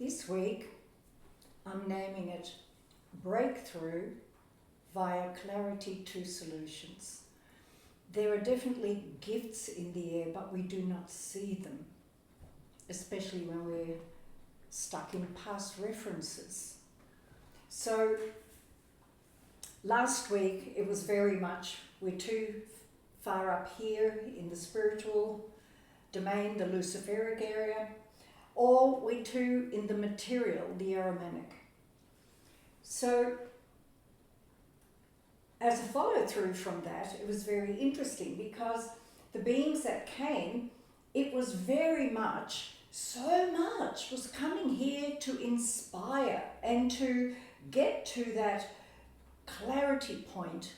This week, I'm naming it Breakthrough via Clarity to Solutions. There are definitely gifts in the air, but we do not see them, especially when we're stuck in past references. So, last week it was very much, we're too far up here in the spiritual domain, the Luciferic area, or we're too in the material, the Aramanic. So, as a follow through from that, it was very interesting because the beings that came, it was very much, so much was coming here to inspire and to get to that clarity point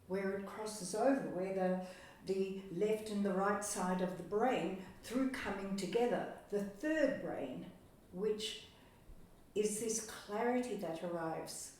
where it crosses over, where the left and the right side of the brain, through coming together, the third brain, which is this clarity that arrives,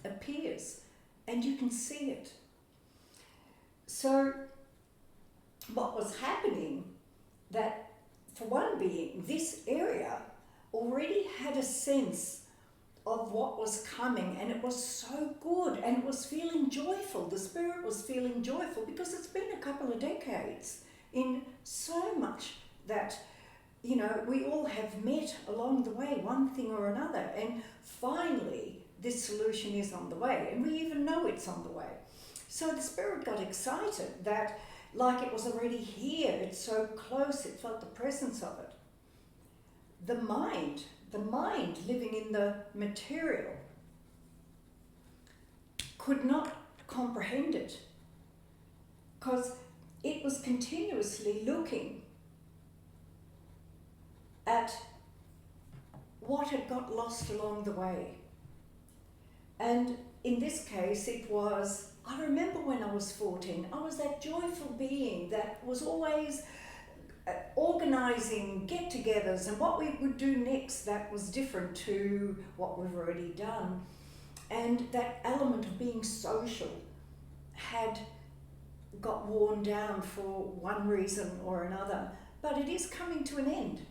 appears, and you can see it. So what was happening, that for one being, this area already had a sense of what was coming, and it was so good, and it was feeling joyful. The spirit was feeling joyful because it's been a couple of decades in so much that, you know, we all have met along the way, one thing or another, and finally this solution is on the way, and we even know it's on the way. So the spirit got excited that, like it was already here, it's so close, it felt the presence of it. The mind living in the material could not comprehend it because it was continuously looking at what had got lost along the way. And in this case, it was, I remember when I was 14, I was that joyful being that was always organising get-togethers, and what we would do next that was different to what we've already done. And that element of being social had got worn down for one reason or another, but it is coming to an end.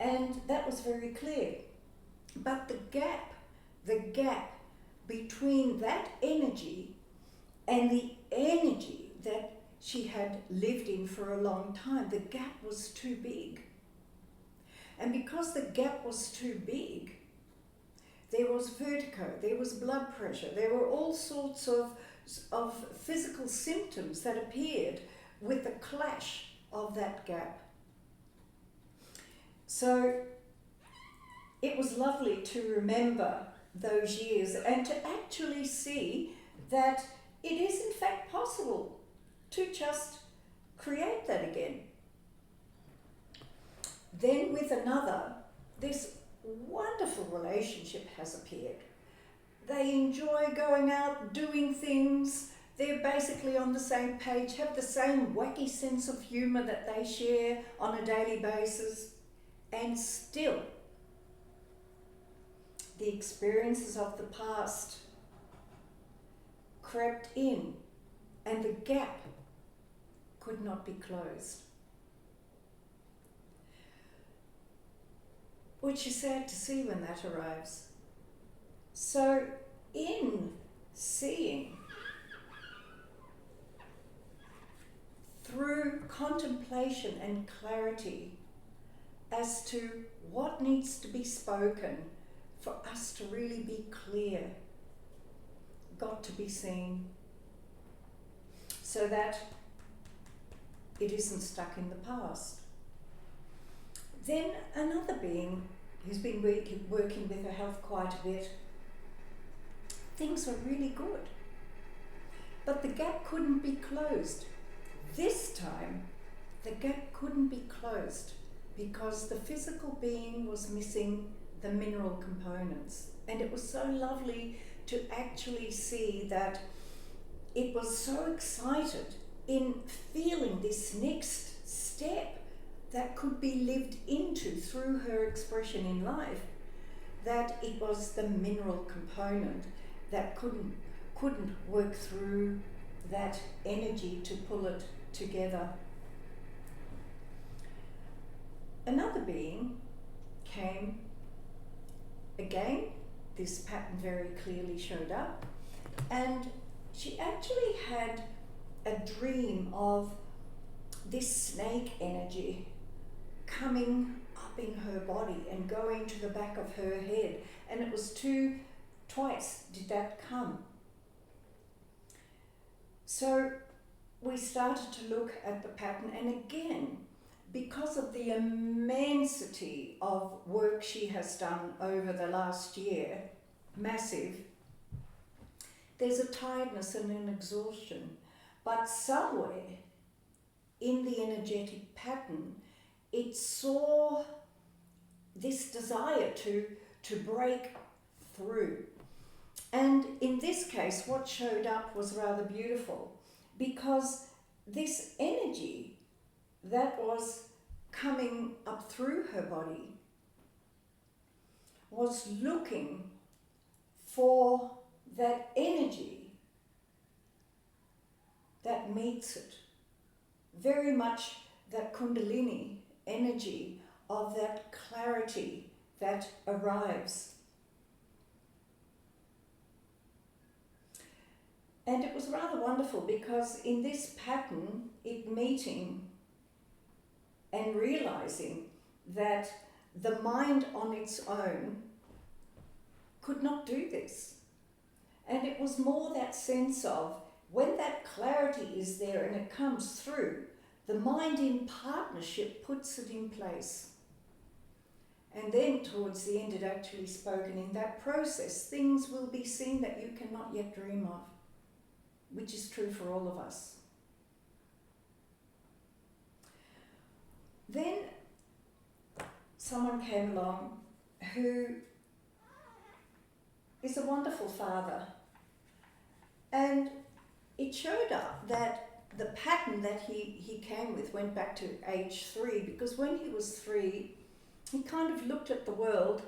And that was very clear. But the gap between that energy and the energy that she had lived in for a long time, the gap was too big. And because the gap was too big, there was vertigo, there was blood pressure, there were all sorts of physical symptoms that appeared with the clash of that gap. So it was lovely to remember those years and to actually see that it is in fact possible to just create that again. Then with another, this wonderful relationship has appeared. They enjoy going out, doing things, they're basically on the same page, have the same wacky sense of humour that they share on a daily basis, and still the experiences of the past crept in and the gap could not be closed. Which is sad to see when that arrives. So in seeing through contemplation and clarity as to what needs to be spoken for us to really be clear, got to be seen, so that it isn't stuck in the past. Then another being who's been working with her health quite a bit, things are really good, but the gap couldn't be closed. This time, the gap couldn't be closed because the physical being was missing the mineral components. And it was so lovely to actually see that it was so excited in feeling this next step that could be lived into through her expression in life, that it was the mineral component that couldn't work through that energy to pull it together. Another being came again. This pattern very clearly showed up, and she actually had a dream of this snake energy coming up in her body and going to the back of her head, and it was twice did that come. So we started to look at the pattern, and again, because of the immensity of work she has done over the last year, massive, there's a tiredness and an exhaustion. But somewhere in the energetic pattern, it saw this desire to break through. And in this case, what showed up was rather beautiful, because this energy that was coming up through her body was looking for that energy that meets it. Very much that Kundalini energy of that clarity that arrives. And it was rather wonderful, because in this pattern, it meeting and realizing that the mind on its own could not do this. And it was more that sense of, when that clarity is there and it comes through, the mind in partnership puts it in place. And then towards the end, it actually spoken in that process, things will be seen that you cannot yet dream of, which is true for all of us. Then someone came along who is a wonderful father, and it showed up that the pattern that he came with went back to age 3, because when he was 3, he kind of looked at the world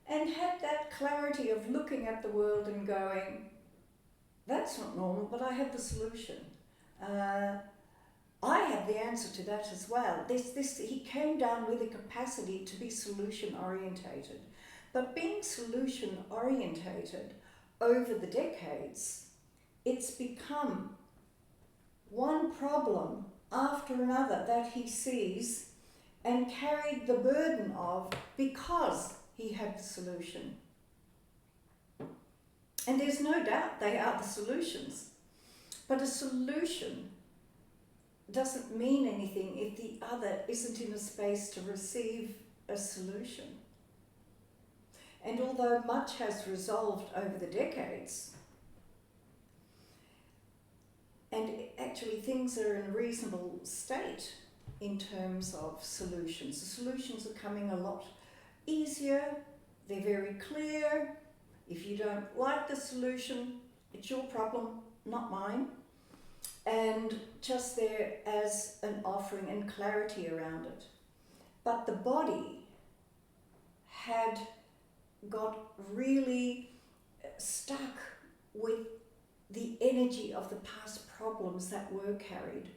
and had that clarity of looking at the world and going, that's not normal, but I have the solution. I have the answer to that as well. He came down with a capacity to be solution orientated. But being solution orientated over the decades, it's become one problem after another that he sees and carried the burden of, because he had the solution. And there's no doubt they are the solutions. But a solution doesn't mean anything if the other isn't in a space to receive a solution. And although much has resolved over the decades, and actually things are in a reasonable state in terms of solutions. The solutions are coming a lot easier, they're very clear. If you don't like the solution, it's your problem, not mine. And just there as an offering and clarity around it. But the body had got really stuck with the energy of the past problems that were carried.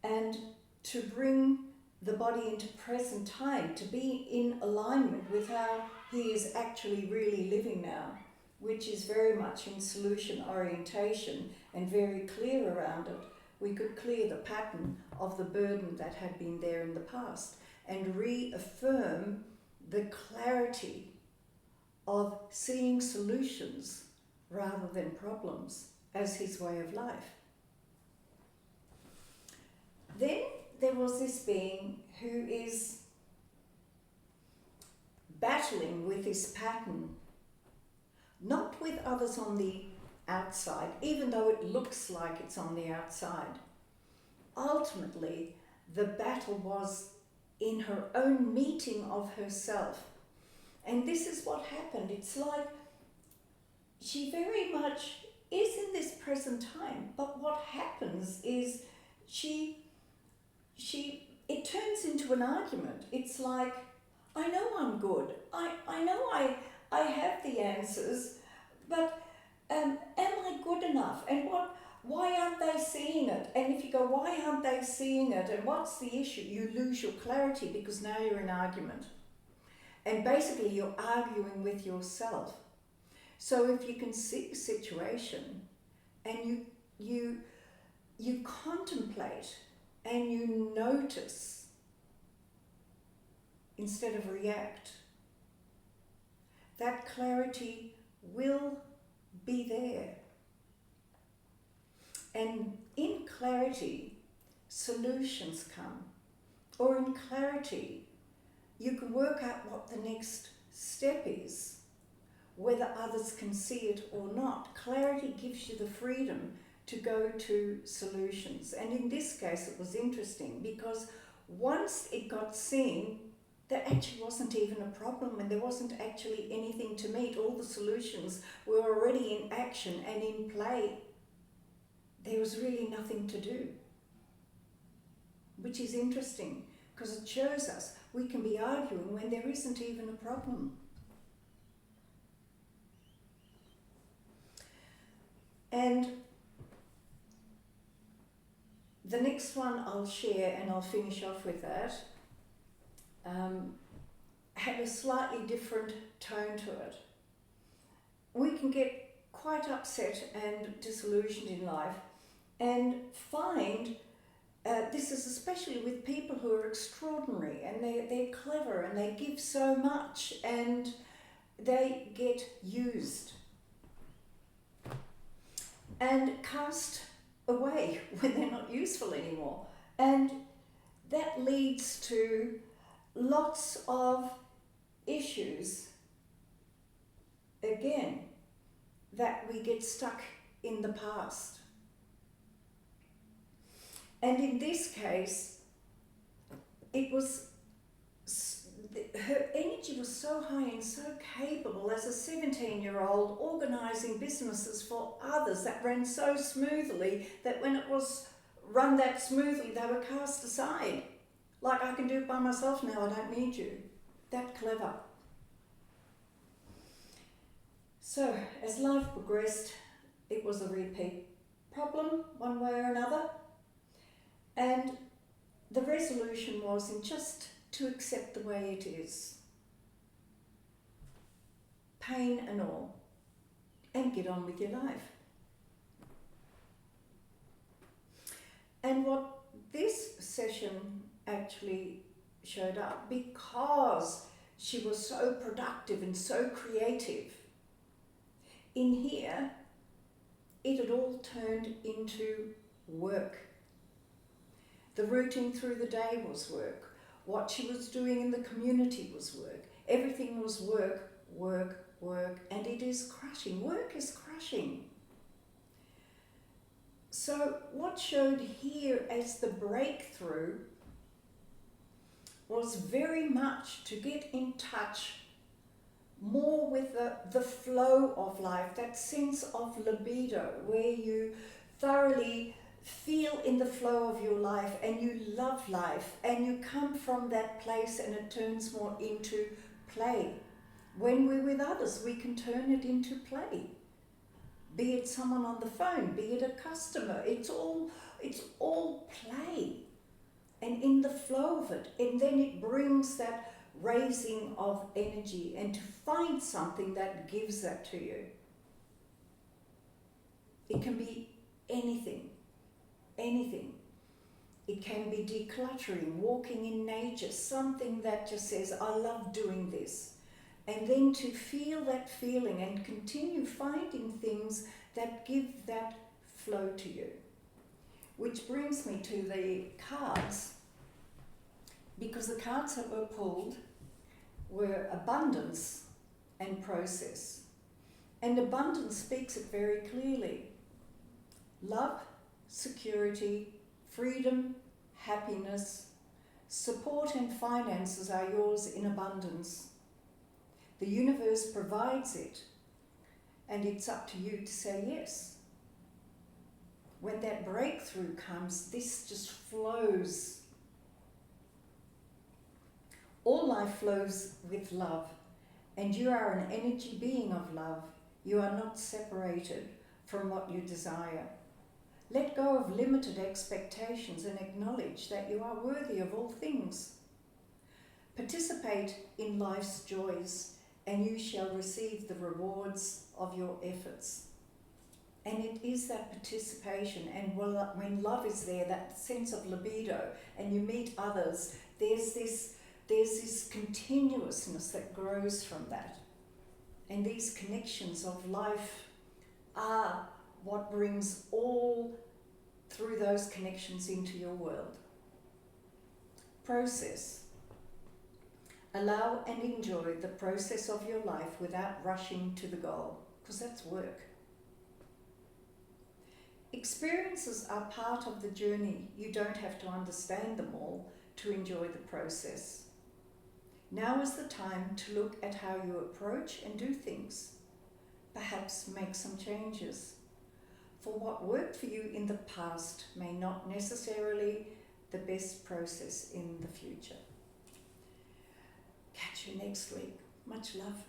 And to bring the body into present time, to be in alignment with how he is actually really living now, which is very much in solution orientation and very clear around it, we could clear the pattern of the burden that had been there in the past and reaffirm the clarity of seeing solutions rather than problems as his way of life. Then there was this being who is battling with this pattern, not with others on the outside, even though it looks like it's on the outside. Ultimately, the battle was in her own meeting of herself. And this is what happened. It's like she very much is in this present time, but what happens is it turns into an argument. It's like, I know I'm good. I know I have the answers, but am I good enough? And Why aren't they seeing it? And if you go, why aren't they seeing it? And what's the issue? You lose your clarity because now you're in argument. And basically you're arguing with yourself. So if you can see a situation and you contemplate and you notice instead of react, that clarity will be there. And in clarity, solutions come. Or in clarity, you can work out what the next step is, whether others can see it or not. Clarity gives you the freedom to go to solutions. And in this case, it was interesting because once it got seen, there actually wasn't even a problem and there wasn't actually anything to meet. All the solutions were already in action and in play. There was really nothing to do, which is interesting because it shows us we can be arguing when there isn't even a problem. And the next one I'll share, and I'll finish off with that, had a slightly different tone to it. We can get quite upset and disillusioned in life and find this is especially with people who are extraordinary and they're clever and they give so much and they get used and cast away when they're not useful anymore. And that leads to lots of issues, again, that we get stuck in the past. And in this case, it was, her energy was so high and so capable as a 17-year-old, organising businesses for others that ran so smoothly that when it was run that smoothly, they were cast aside. Like, I can do it by myself now, I don't need you. That clever. So, as life progressed, it was a repeat problem, one way or another. And the resolution was in just to accept the way it is. Pain and all. And get on with your life. And what this session actually showed up, because she was so productive and so creative, in here, it had all turned into work. The routine through the day was work. What she was doing in the community was work. Everything was work, work, work, and it is crushing. Work is crushing. So what showed here as the breakthrough was very much to get in touch more with the flow of life, that sense of libido, where you thoroughly feel in the flow of your life and you love life and you come from that place and it turns more into play. When we're with others, we can turn it into play. Be it someone on the phone, be it a customer, it's all play. And in the flow of it, and then it brings that raising of energy and to find something that gives that to you. It can be anything. Anything. It can be decluttering, walking in nature, something that just says, I love doing this. And then to feel that feeling and continue finding things that give that flow to you. Which brings me to the cards, because the cards that were pulled were abundance and process. And abundance speaks it very clearly. Love, security, freedom, happiness, support and finances are yours in abundance. The universe provides it, and it's up to you to say yes. When that breakthrough comes, this just flows. All life flows with love, and you are an energy being of love. You are not separated from what you desire. Let go of limited expectations and acknowledge that you are worthy of all things. Participate in life's joys, and you shall receive the rewards of your efforts. And it is that participation, and when love is there, that sense of libido, and you meet others, there's this continuousness that grows from that. And these connections of life are what brings all through those connections into your world. Process. Allow and enjoy the process of your life without rushing to the goal, because that's work. Experiences are part of the journey. You don't have to understand them all to enjoy the process. Now is the time to look at how you approach and do things. Perhaps make some changes. For what worked for you in the past may not necessarily the best process in the future. Catch you next week. Much love.